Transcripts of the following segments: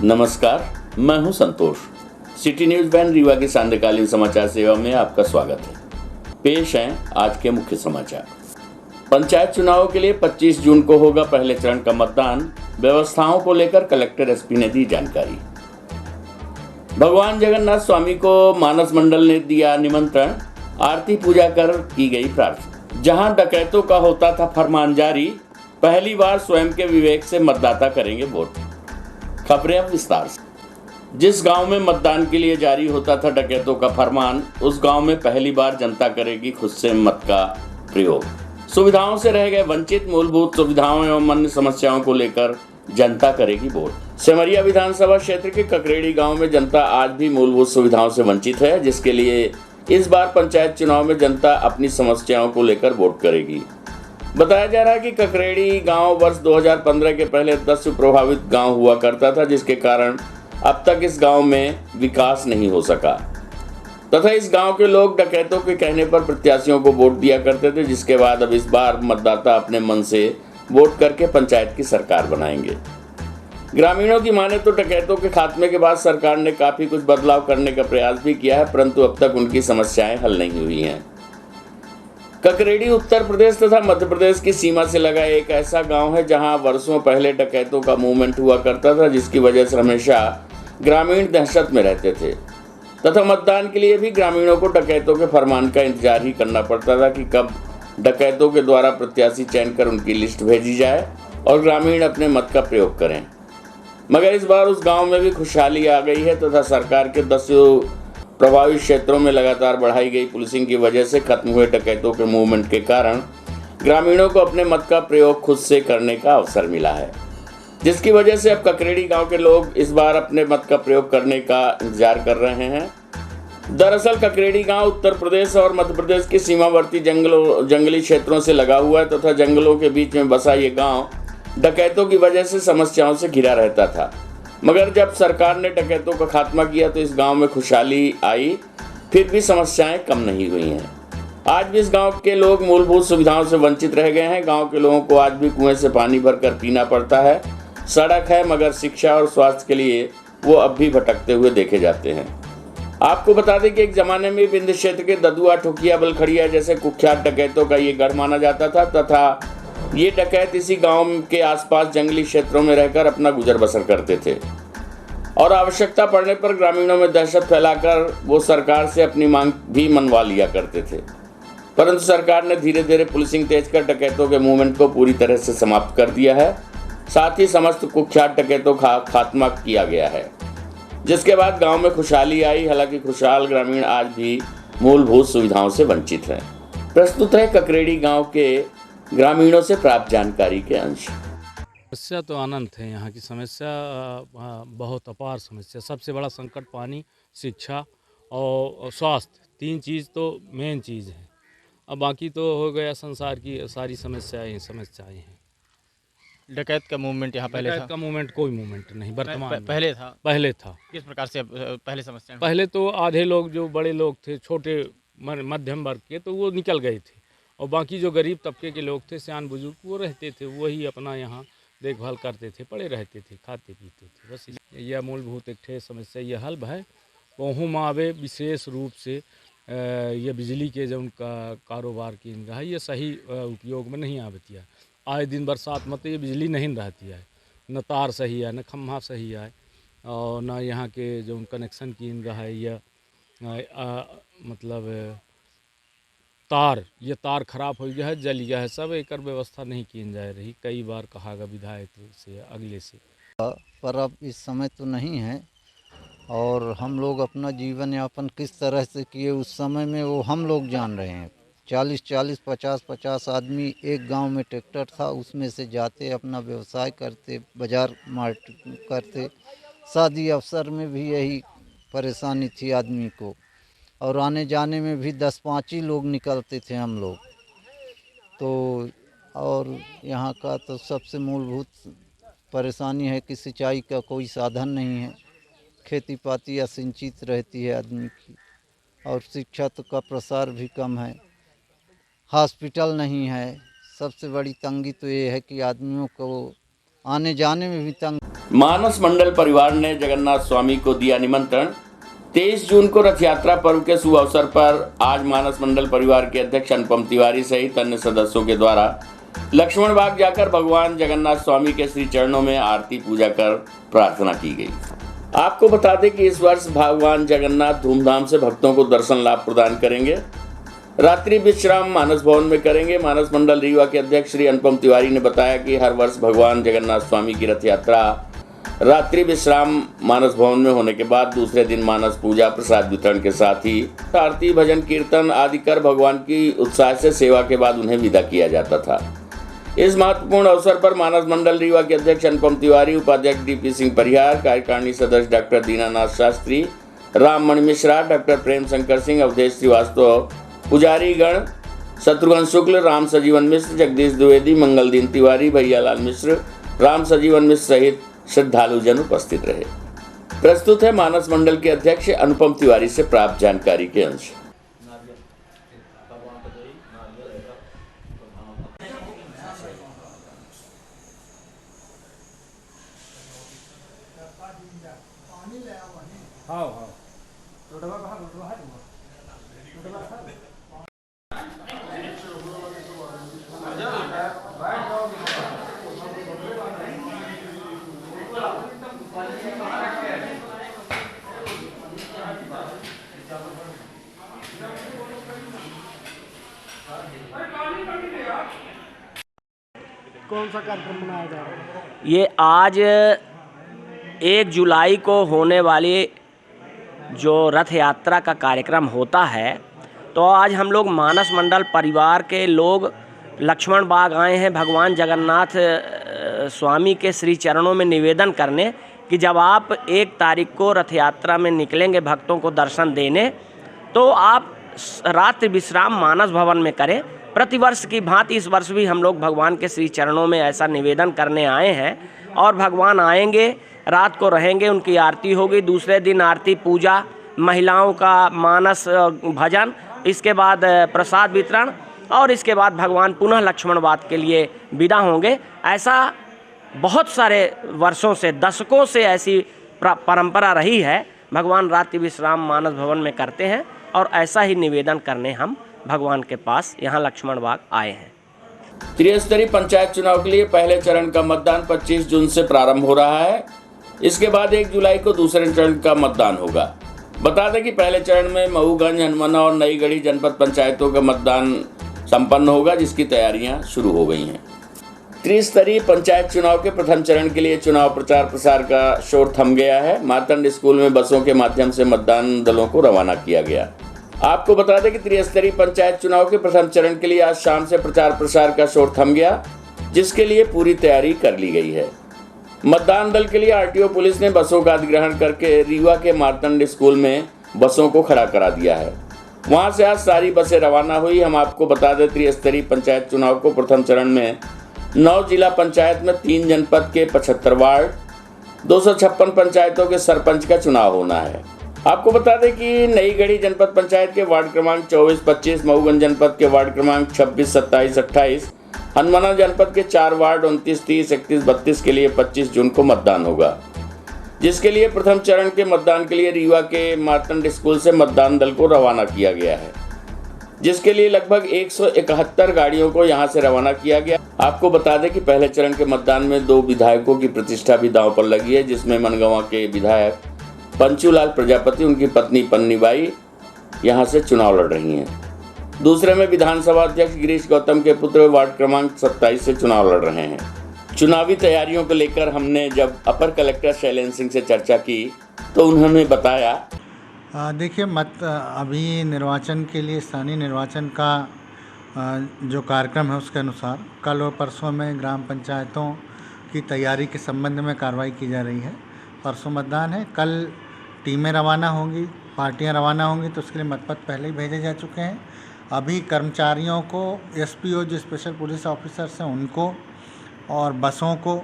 नमस्कार, मैं हूं संतोष। सिटी न्यूज वैन रीवा की सांध्यकालीन समाचार सेवा में आपका स्वागत है। पेश हैं आज के मुख्य समाचार। पंचायत चुनावों के लिए 25 जून को होगा पहले चरण का मतदान। व्यवस्थाओं को लेकर कलेक्टर एसपी ने दी जानकारी। भगवान जगन्नाथ स्वामी को मानस मंडल ने दिया निमंत्रण। आरती पूजा कर की गई प्रार्थना। जहां डकैतों का होता था फरमान जारी, पहली बार स्वयं के विवेक से मतदाता करेंगे वोट। खबरें अब विस्तार से। जिस गांव में मतदान के लिए जारी होता था डकैतों का फरमान, उस गांव में पहली बार जनता करेगी खुद से मत का प्रयोग। सुविधाओं से रह गए वंचित, मूलभूत सुविधाओं एवं अन्य समस्याओं को लेकर जनता करेगी वोट। सेमरिया विधानसभा क्षेत्र के ककरेड़ी गांव में जनता आज भी मूलभूत सुविधाओं से वंचित है, जिसके लिए इस बार पंचायत चुनाव में जनता अपनी समस्याओं को लेकर वोट करेगी। बताया जा रहा है कि ककरेड़ी गांव वर्ष 2015 के पहले 10 प्रभावित गांव हुआ करता था, जिसके कारण अब तक इस गांव में विकास नहीं हो सका तथा इस गांव के लोग डकैतों के कहने पर प्रत्याशियों को वोट दिया करते थे, जिसके बाद अब इस बार मतदाता अपने मन से वोट करके पंचायत की सरकार बनाएंगे। ग्रामीणों की माने तो डकैतों के खात्मे के बाद सरकार ने काफी कुछ बदलाव करने का प्रयास भी किया है, परंतु अब तक उनकी समस्याएं हल नहीं हुई हैं। ककरेड़ी उत्तर प्रदेश तथा मध्य प्रदेश की सीमा से लगा एक ऐसा गांव है जहां वर्षों पहले डकैतों का मूवमेंट हुआ करता था, जिसकी वजह से हमेशा ग्रामीण दहशत में रहते थे तथा मतदान के लिए भी ग्रामीणों को डकैतों के फरमान का इंतजार ही करना पड़ता था कि कब डकैतों के द्वारा प्रत्याशी चयन कर उनकी लिस्ट भेजी जाए और ग्रामीण अपने मत का प्रयोग करें। मगर इस बार उस गाँव में भी खुशहाली आ गई है तथा सरकार के 10 प्रभावित क्षेत्रों में लगातार बढ़ाई गई पुलिसिंग की वजह से खत्म हुए डकैतों के मूवमेंट के कारण ग्रामीणों को अपने मत का प्रयोग खुद से करने का अवसर मिला है, जिसकी वजह से अब ककरेड़ी गांव के लोग इस बार अपने मत का प्रयोग करने का इंतजार कर रहे हैं। दरअसल ककरेड़ी गांव उत्तर प्रदेश और मध्य प्रदेश के सीमावर्ती जंगली क्षेत्रों से लगा हुआ है तथा जंगलों के बीच में बसा ये गाँव डकैतों की वजह से समस्याओं से घिरा रहता था। मगर जब सरकार ने डकैतों का खात्मा किया तो इस गांव में खुशहाली आई, फिर भी समस्याएं कम नहीं हुई हैं। आज भी इस गांव के लोग मूलभूत सुविधाओं से वंचित रह गए हैं। गांव के लोगों को आज भी कुएं से पानी भरकर पीना पड़ता है। सड़क है, मगर शिक्षा और स्वास्थ्य के लिए वो अब भी भटकते हुए देखे जाते हैं। आपको बता दें कि एक जमाने में विंध्य क्षेत्र के ददुआ, ठोकिया, बलखड़िया जैसे कुख्यात डकैतों का ये गढ़ माना जाता था तथा ये डकैत इसी गांव के आसपास जंगली क्षेत्रों में रहकर अपना गुजर बसर करते थे और आवश्यकता पड़ने पर ग्रामीणों में दहशत फैलाकर वो सरकार से अपनी मांग भी मनवा लिया करते थे। परंतु सरकार ने धीरे धीरे पुलिसिंग तेज कर डकैतों के मूवमेंट को पूरी तरह से समाप्त कर दिया है। साथ ही समस्त कुख्यात डकैतों का खात्मा किया गया है, जिसके बाद गाँव में खुशहाली आई। हालांकि खुशहाल ग्रामीण आज भी मूलभूत सुविधाओं से वंचित हैं। प्रस्तुत है ककरेड़ी गाँव के ग्रामीणों से प्राप्त जानकारी के अंश। समस्या तो अनंत है। यहाँ की समस्या बहुत अपार समस्या। सबसे बड़ा संकट पानी, शिक्षा और स्वास्थ्य, 3 चीज़ तो मेन चीज़ है। अब बाकी तो हो गया संसार की सारी समस्याएं हैं। डकैत का मूवमेंट यहाँ पहले था? का मूवमेंट कोई मूवमेंट नहीं वर्तमान पहले था। किस प्रकार से पहले समस्या? पहले तो आधे लोग जो बड़े लोग थे, छोटे मध्यम वर्ग के, तो वो निकल गए थे और बाकी जो गरीब तबके के लोग थे, सियान बुजुर्ग, वो रहते थे। वही अपना यहाँ देखभाल करते थे, पड़े रहते थे, खाते पीते थे। बस यह मूलभूत एक ठे समस्या यह हल है। वहू मावे विशेष रूप से ये बिजली के जो उनका कारोबार की इनका है, ये सही उपयोग में नहीं आवती है। आए दिन बरसात में तो ये बिजली नहीं रहती है, न तार सही है, न खम्भा सही है और न यहाँ के जो कनेक्शन की इनका है, यह मतलब तार खराब हो गया है, जल गया है सब। एक व्यवस्था नहीं की जा रही। कई बार कहा गया विधायक से, अगले से, पर अब इस समय तो नहीं है। और हम लोग अपना जीवन यापन किस तरह से किए उस समय में वो हम लोग जान रहे हैं। 40-40, 50-50 आदमी एक गांव में ट्रैक्टर था, उसमें से जाते अपना व्यवसाय करते, बाजार मार्ट करते। शादी अवसर में भी यही परेशानी थी आदमी को, और आने जाने में भी 10-5 ही लोग निकलते थे हम लोग तो। और यहाँ का तो सबसे मूलभूत परेशानी है कि सिंचाई का कोई साधन नहीं है। खेती पाती असिंचित रहती है आदमी की, और शिक्षा तो का प्रसार भी कम है। हॉस्पिटल नहीं है। सबसे बड़ी तंगी तो ये है कि आदमियों को आने जाने में भी तंग। मानस मंडल परिवार ने जगन्नाथ स्वामी को दिया निमंत्रण। 23 जून को रथ यात्रा पर्व के शुभ अवसर पर आज मानस मंडल परिवार के अध्यक्ष अनुपम तिवारी सहित अन्य सदस्यों के द्वारा लक्ष्मण बाग जाकर भगवान जगन्नाथ स्वामी के श्री चरणों में आरती पूजा कर प्रार्थना की गई। आपको बता दें कि इस वर्ष भगवान जगन्नाथ धूमधाम से भक्तों को दर्शन लाभ प्रदान करेंगे। रात्रि विश्राम मानस भवन में करेंगे। मानस मंडल रीवा के अध्यक्ष श्री अनुपम तिवारी ने बताया कि हर वर्ष भगवान जगन्नाथ स्वामी की रथ यात्रा रात्रि विश्राम मानस भवन में होने के बाद दूसरे दिन मानस पूजा प्रसाद वितरण के साथ ही आरती भजन कीर्तन आदि कर भगवान की उत्साह से सेवा के बाद उन्हें विदा किया जाता था। इस महत्वपूर्ण अवसर पर मानस मंडल रीवा के अध्यक्ष अनुपम तिवारी, उपाध्यक्ष डीपी सिंह परिहार, कार्यकारिणी सदस्य डॉक्टर दीनानाथ शास्त्री, राममणि मिश्रा, डॉक्टर प्रेम शंकर सिंह, अवधेश श्रीवास्तव, पुजारी गण शत्रुघ्न शुक्ल, राम सजीवन मिश्र, जगदीश द्विवेदी, मंगलदीन तिवारी, भैयालाल मिश्र, राम सजीवन मिश्र सहित श्रद्धालु जन उपस्थित रहे। प्रस्तुत है मानस मंडल के अध्यक्ष अनुपम तिवारी से प्राप्त जानकारी के अंश। कौन सा कार्यक्रम मनाया जा रहा है? ये आज 1 जुलाई को होने वाली जो रथ यात्रा का कार्यक्रम होता है, तो आज हम लोग मानस मंडल परिवार के लोग लक्ष्मण बाग आए हैं भगवान जगन्नाथ स्वामी के श्री चरणों में निवेदन करने कि जब आप 1 तारीख को रथ यात्रा में निकलेंगे भक्तों को दर्शन देने, तो आप रात्रि विश्राम मानस भवन में करें। प्रतिवर्ष की भांति इस वर्ष भी हम लोग भगवान के श्री चरणों में ऐसा निवेदन करने आए हैं और भगवान आएंगे, रात को रहेंगे, उनकी आरती होगी, दूसरे दिन आरती पूजा, महिलाओं का मानस भजन, इसके बाद प्रसाद वितरण और इसके बाद भगवान पुनः लक्ष्मण बाग के लिए विदा होंगे। ऐसा बहुत सारे वर्षों से, दशकों से ऐसी परंपरा रही है। भगवान रात्रि विश्राम मानस भवन में करते हैं और ऐसा ही निवेदन करने हम भगवान के पास यहाँ लक्ष्मण बाग आए हैं। त्रिस्तरीय पंचायत चुनाव के लिए पहले चरण का मतदान 25 जून से प्रारंभ हो रहा है। इसके बाद 1 जुलाई को दूसरे चरण का मतदान होगा। बता दें कि पहले चरण में महूगंज, हनुमाना और नई गढ़ी जनपद पंचायतों का मतदान संपन्न होगा, जिसकी तैयारियां शुरू हो गई हैं। त्रिस्तरीय पंचायत चुनाव के प्रथम चरण के लिए चुनाव प्रचार प्रसार का शोर थम गया है। मार्तंड स्कूल में बसों के माध्यम से मतदान दलों को रवाना किया गया। आपको बता दें कि त्रिस्तरीय पंचायत चुनाव के प्रथम चरण के लिए आज शाम से प्रचार प्रसार का शोर थम गया, जिसके लिए पूरी तैयारी कर ली गई है। मतदान दल के लिए आरटीओ पुलिस ने बसों का अधिग्रहण करके रीवा के मार्तंड स्कूल में बसों को खड़ा करा दिया है। वहां से आज सारी बसें रवाना हुई। हम आपको बता दें त्रिस्तरीय पंचायत चुनाव को प्रथम चरण में 9 जिला पंचायत में 3 जनपद के 75 वार्ड, 256 पंचायतों के सरपंच का चुनाव होना है। आपको बता दें कि नई गढ़ी जनपद पंचायत के वार्ड क्रमांक 24, 25, महूगंज जनपद के वार्ड क्रमांक 26, 27, 28, हनुमाना जनपद के 4 वार्ड 29, 30, 31, 32 के लिए 25 जून को मतदान होगा, जिसके लिए प्रथम चरण के मतदान के लिए रीवा के मार्तंड स्कूल से मतदान दल को रवाना किया गया है, जिसके लिए लगभग 171 गाड़ियों को यहां से रवाना किया गया। आपको बता दें कि पहले चरण के मतदान में 2 विधायकों की प्रतिष्ठा भी दांव पर लगी है, जिसमें मनगवा के विधायक पंचूलाल प्रजापति, उनकी पत्नी पन्नीबाई यहां से चुनाव लड़ रही हैं। दूसरे में विधानसभा अध्यक्ष गिरीश गौतम के पुत्र वार्ड क्रमांक 27 से चुनाव लड़ रहे हैं। चुनावी तैयारियों को लेकर हमने जब अपर कलेक्टर शैलेंद्र सिंह से चर्चा की तो उन्होंने बताया, देखिए अभी निर्वाचन के लिए स्थानीय निर्वाचन का जो कार्यक्रम है उसके अनुसार कल और परसों में ग्राम पंचायतों की तैयारी के संबंध में कार्रवाई की जा रही है। परसों मतदान है, कल टीमें रवाना होंगी, पार्टियां रवाना होंगी, तो उसके लिए मतपत्र पहले ही भेजे जा चुके हैं। अभी कर्मचारियों को एसपीओ जो स्पेशल पुलिस ऑफिसर्स हैं उनको और बसों को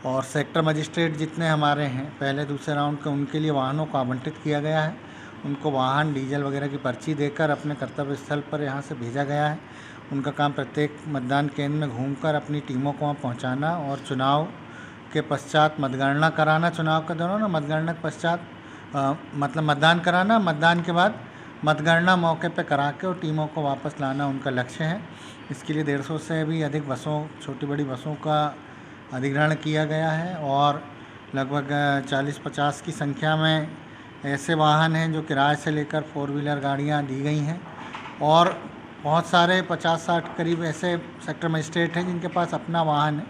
और सेक्टर मजिस्ट्रेट जितने हमारे हैं पहले दूसरे राउंड के, उनके लिए वाहनों को आवंटित किया गया है। उनको वाहन डीजल वगैरह की पर्ची देकर अपने कर्तव्य स्थल पर यहाँ से भेजा गया है। उनका काम प्रत्येक मतदान केंद्र में घूमकर अपनी टीमों को वहाँ पहुँचाना और चुनाव के पश्चात मतगणना कराना, चुनाव के दौरान और मतगणना के पश्चात मतलब मतदान कराना, मतदान के बाद मतगणना मौके पर करा के और टीमों को वापस लाना उनका लक्ष्य है। इसके लिए 150 से भी अधिक बसों, छोटी बड़ी बसों का अधिग्रहण किया गया है और लगभग 40-50 की संख्या में ऐसे वाहन हैं जो किराए से लेकर 4 व्हीलर गाड़ियां दी गई हैं और बहुत सारे 50-60 करीब ऐसे सेक्टर मजिस्ट्रेट हैं जिनके पास अपना वाहन है,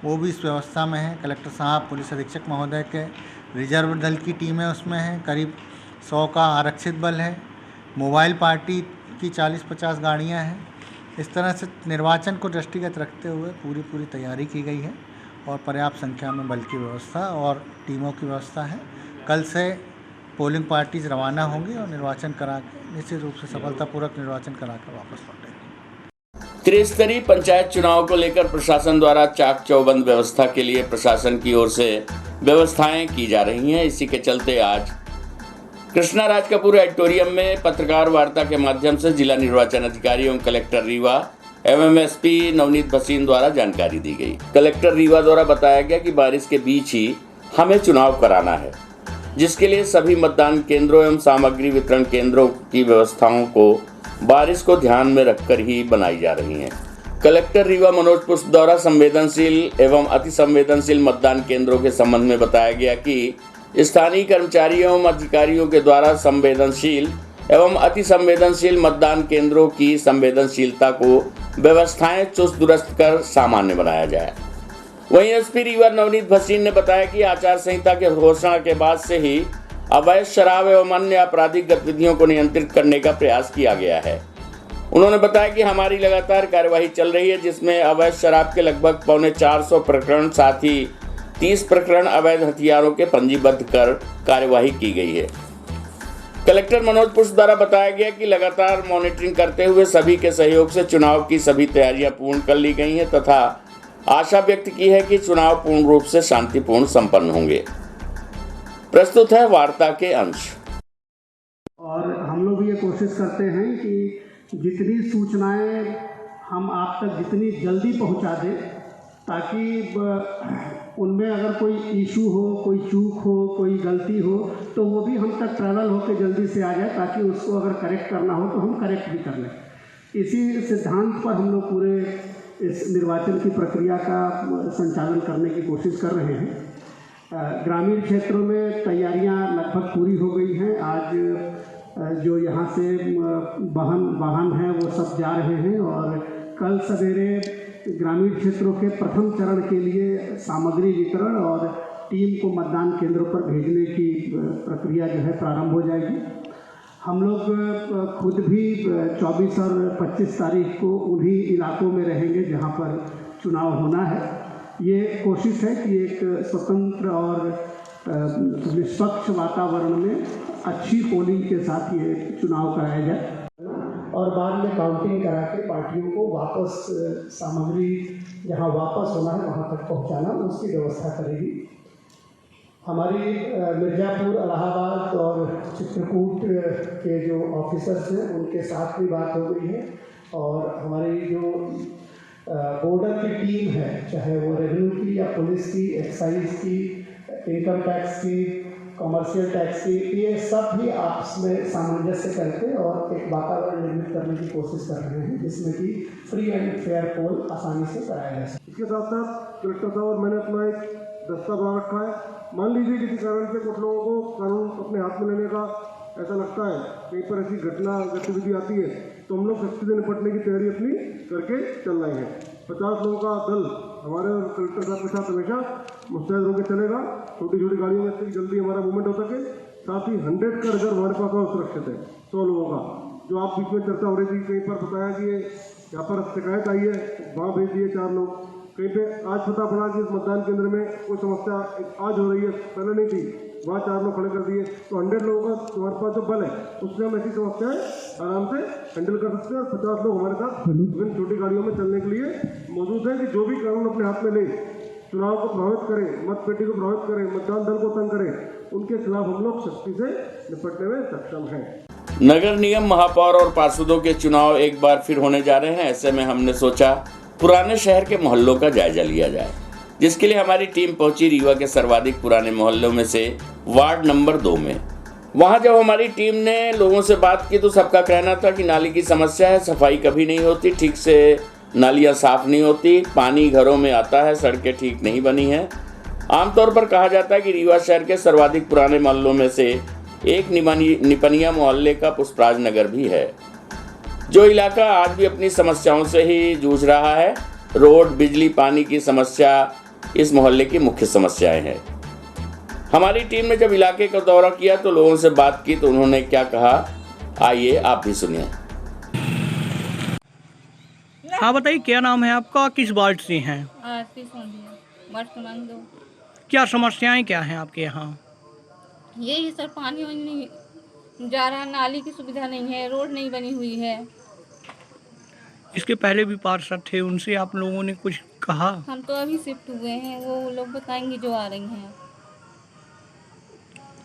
वो भी इस व्यवस्था में है। कलेक्टर साहब, पुलिस अधीक्षक महोदय के रिजर्व दल की टीमें उसमें हैं, करीब 100 का आरक्षित बल है, मोबाइल पार्टी की 40-50 गाड़ियां हैं। इस तरह से निर्वाचन को दृष्टिगत रखते हुए पूरी तैयारी की गई है और पर्याप्त संख्या में बल की व्यवस्था और टीमों की व्यवस्था है। कल से पोलिंग पार्टीज रवाना होंगी और निर्वाचन करा के निश्चित रूप से सफलतापूर्वक निर्वाचन करा कर वापस लौटेंगे। त्रिस्तरीय पंचायत चुनाव को लेकर प्रशासन द्वारा चाक चौबंद व्यवस्था के लिए प्रशासन की ओर से व्यवस्थाएं की जा रही हैं। इसी के चलते आज कृष्णा राज कपूर ऑडिटोरियम में पत्रकार वार्ता के माध्यम से जिला निर्वाचन अधिकारी एवं कलेक्टर रीवा एवं एसपी नवनीत भसीन द्वारा जानकारी दी गई। कलेक्टर रीवा द्वारा बताया गया कि बारिश के बीच ही हमें चुनाव कराना है, जिसके लिए सभी मतदान केंद्रों एवं सामग्री वितरण केंद्रों की व्यवस्थाओं को बारिश को ध्यान में रखकर ही बनाई जा रही हैं। कलेक्टर रीवा मनोज पुष्प द्वारा संवेदनशील एवं अति संवेदनशील मतदान केंद्रों के संबंध में बताया गया कि स्थानीय कर्मचारियों एवं अधिकारियों के द्वारा संवेदनशील एवं अति संवेदनशील मतदान केंद्रों की संवेदनशीलता को व्यवस्थाएं चुस्त दुरुस्त कर सामान्य बनाया जाए। वहीं एसपी रीवा नवनीत भसीन ने बताया कि आचार संहिता के घोषणा के बाद से ही अवैध शराब एवं अन्य आपराधिक गतिविधियों को नियंत्रित करने का प्रयास किया गया है। उन्होंने बताया कि हमारी लगातार कार्यवाही चल रही है, जिसमें अवैध शराब के लगभग 450 प्रकरण, साथ ही 30 प्रकरण अवैध हथियारों के पंजीबद्ध कर कार्यवाही की गई है। कलेक्टर मनोज पुष्प द्वारा बताया गया कि लगातार मॉनिटरिंग करते हुए सभी के सहयोग से चुनाव की सभी तैयारियां पूर्ण कर ली गई हैं तथा आशा व्यक्त की है कि चुनाव पूर्ण रूप से शांतिपूर्ण संपन्न होंगे। प्रस्तुत है वार्ता के अंश। और हम लोग ये कोशिश करते हैं कि जितनी सूचनाएं हम आप तक जितनी जल्दी पहुंचा दें, ताकि उनमें अगर कोई इशू हो, कोई चूक हो, कोई गलती हो, तो वो भी हम तक ट्रैवल होकर जल्दी से आ जाए, ताकि उसको अगर करेक्ट करना हो तो हम करेक्ट भी कर लें। इसी सिद्धांत पर हम लोग पूरे इस निर्वाचन की प्रक्रिया का संचालन करने की कोशिश कर रहे हैं। ग्रामीण क्षेत्रों में तैयारियां लगभग पूरी हो गई हैं। आज जो यहाँ से वाहन हैं वो सब जा रहे हैं और कल सवेरे ग्रामीण क्षेत्रों के प्रथम चरण के लिए सामग्री वितरण और टीम को मतदान केंद्रों पर भेजने की प्रक्रिया जो है प्रारंभ हो जाएगी। हम लोग खुद भी 24 और 25 तारीख को उन्हीं इलाकों में रहेंगे जहां पर चुनाव होना है। ये कोशिश है कि एक स्वतंत्र और निष्पक्ष वातावरण में अच्छी पोलिंग के साथ ये चुनाव कराया जाए और बाद में काउंटिंग करा के पार्टियों को वापस सामग्री जहां वापस होना है वहां तक पहुंचाना, उसकी व्यवस्था करेगी। हमारी मिर्ज़ापुर, इलाहाबाद और चित्रकूट के जो ऑफिसर्स हैं उनके साथ भी बात हो गई है और हमारी जो बॉर्डर की टीम है, चाहे वो रेवेन्यू की या पुलिस की, एक्साइज की, इनकम टैक्स की, कमर्शियल टैक्स की, ये सब भी आपस में सामंजस्य करके और एक वातावरण निर्मित करने की कोशिश कर रहे हैं जिसमें कि फ्री एंड फेयर पोल आसानी से कराया जा सके। इसके साथ साथ कलेक्टर साहब और मैंने अपना एक दस्ता बना रखा है। मान लीजिए किसी कारण से कुछ लोगों को कानून अपने हाथ में लेने का ऐसा लगता है, कहीं पर ऐसी गतिविधि आती है, तो हम लोग सख्ती से निपटने की तैयारी अपनी करके चल रहे हैं। 50 लोगों का दल हमारे और कलेक्टर साहब के साथ हमेशा मुस्तैद होकर चलेगा। छोटी छोटी गाड़ियों में जल्दी हमारा मूवमेंट हो सके। साथ ही 100 का रिजर्व हमारे पास और सुरक्षित है 100 लोगों का। जो आप बीच में चर्चा हो रही थी, कहीं पर बताया कि ये यहाँ पर शिकायत आई है, वहाँ भेज दिए 4 लोग। कहीं पे आज पता पड़ा कि इस मतदान केंद्र में कोई समस्या आज हो रही है, पहले नहीं थी, वहाँ 4 लोग खड़े कर दिए। तो 100 लोगों का तुम्हारे पास जो बल है उससे हम ऐसी समस्याएं आराम से हैंडल कर सकते हैं। और 50 लोग हमारे साथ विभिन्न छोटी गाड़ियों में चलने के लिए मौजूद हैं कि जो भी कानून अपने हाथ में ले, चुनाव को प्रभावित करे, मत पेटी को प्रभावित करे, मतदान दल को तंग करे, उनके खिलाफ हम लोग सख्ती से निपटने में सक्षम हैं। नगर निगम, महापौर और पार्षदों के चुनाव एक बार फिर होने जा रहे हैं। ऐसे में हमने सोचा पुराने शहर के मोहल्लों का जायजा लिया जाए, जिसके लिए हमारी टीम पहुंची रीवा के सर्वाधिक पुराने मोहल्लों में से वार्ड नंबर 2 में। वहां जब हमारी टीम ने लोगों से बात की तो सबका कहना था कि नाली की समस्या है, सफाई कभी नहीं होती, ठीक से नालियां साफ नहीं होती, पानी घरों में आता है, सड़कें ठीक नहीं बनी हैं। आमतौर पर कहा जाता है कि रीवा शहर के सर्वाधिक पुराने मोहल्लों में से एक निपनिया मोहल्ले का पुष्पराज नगर भी है, जो इलाका आज भी अपनी समस्याओं से ही जूझ रहा है। रोड, बिजली, पानी की समस्या इस मोहल्ले की मुख्य समस्याएं हैं। हमारी टीम ने जब इलाके का दौरा किया तो लोगों से बात की तो उन्होंने क्या कहा, आइए आप भी सुनिए। हाँ बताइए, क्या नाम है आपका, किस वार्ड से हैं? आरती सोनिया, वार्ड क्रमांक 2। क्या समस्याएं क्या हैं आपके यहाँ? यही सर, पानी वानी नहीं जा रहा, नाली की सुविधा नहीं है, रोड नहीं बनी हुई है। इसके पहले भी पार्षद थे, उनसे आप लोगों ने कुछ कहा? हम तो अभी शिफ्ट हुए हैं, वो लोग बताएंगे जो आ रही हैं।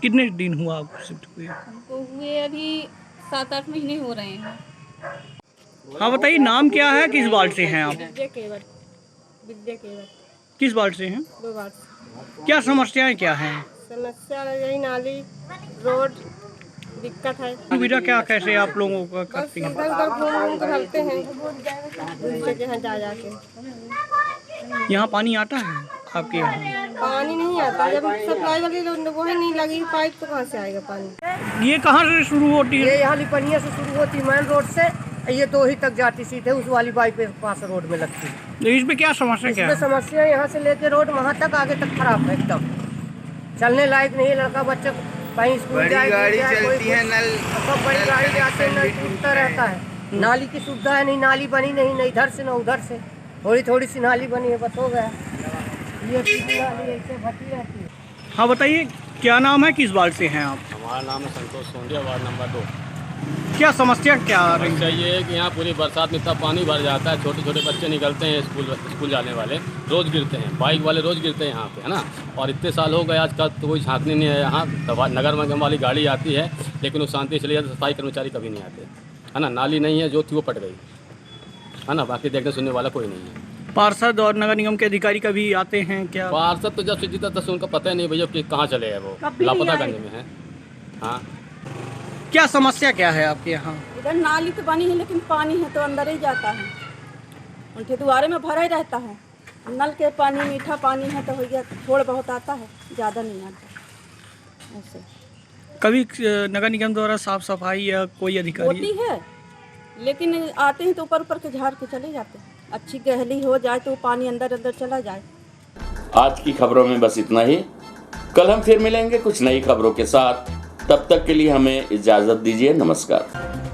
कितने दिन हुआ आपको शिफ्ट हुए? हमको हुए अभी 7-8 महीने हो रहे हैं। हाँ बताइए, नाम क्या है, किस वार्ड से हैं आप? विद्या केवल। किस वार्ड से हैं? 2 वार्ड। क्या समस्याएं क्या हैं? समस्या यही नाली, रोड दिक्कत है। सुविधा क्या कैसे आप लोगों का करती हैं? इधर उधर घूम कर चलते हैं, दूसरे के यहाँ जा जाके। यहाँ पानी आता है आपके यहाँ? पानी नहीं आता, जब सप्लाई वाली वो ही नहीं लगी पाइप तो कहाँ से आएगा पानी? ये कहाँ से शुरू होती है? ये यहाँ लिपनिया से शुरू होती मेन रोड से, ये 2 ही तक जाती सीधे उस वाली बाइक पे पास रोड में लगती है। तो इसमें क्या समस्या क्या इसमें है? समस्या यहाँ से लेके रोड वहाँ तक आगे तक खराब है, एकदम चलने लायक नहीं है। लड़का बच्चा कहीं स्कूल जाए, चलती है, नल सब बड़ी गाड़ी जाते नल टूटता रहता है। नाली की सुविधा है नहीं, नाली बनी नहीं, न इधर से न उधर से, थोड़ी सी नाली बनी है, बस हो गया। ये नाली ऐसे भटी रहती है। हाँ बताइए, क्या नाम है, किस वार्ड से हैं आप? हमारा नाम है संतोष सोंडिया, वार्ड नंबर 2। क्या समस्या क्या आ रही है? समस्या ये है कि यहाँ पूरी बरसात में इतना पानी भर जाता है, छोटे छोटे बच्चे निकलते हैं स्कूल जाने वाले, रोज़ गिरते हैं, बाइक वाले रोज़ गिरते हैं यहाँ पे, है ना। और इतने साल हो गए, आज का तो कोई झांकने नहीं है यहाँ। नगर निगम वाली गाड़ी आती है लेकिन वो शांति चली जाती, सफाई कर्मचारी कभी नहीं आते, है ना। नाली नहीं है, जो थी वो पट गई, है ना। बाकी देखने सुनने वाला कोई नहीं है। पार्षद और नगर निगम के अधिकारी कभी आते हैं क्या? पार्षद तो जब से जीता तब से उनका पता ही नहीं भैया कि कहाँ चले हैं, वो लापता करने में है। हाँ, क्या समस्या क्या है आपके यहाँ? इधर नाली तो बनी है लेकिन पानी है तो अंदर ही जाता है, उनके द्वारे में भरा ही रहता है। नल के पानी मीठा पानी है तो हो गया, थोड़ा बहुत आता है, ज़्यादा नहीं आता ऐसे। कभी नगर निगम द्वारा साफ सफाई या कोई अधिकारी? होती है लेकिन आते हैं तो ऊपर ऊपर के झाड़ के चले जाते हैं। अच्छी गहली हो जाए तो पानी अंदर अंदर चला जाए। आज की खबरों में बस इतना ही। कल हम फिर मिलेंगे कुछ नई खबरों के साथ। तब तक के लिए हमें इजाजत दीजिए। नमस्कार।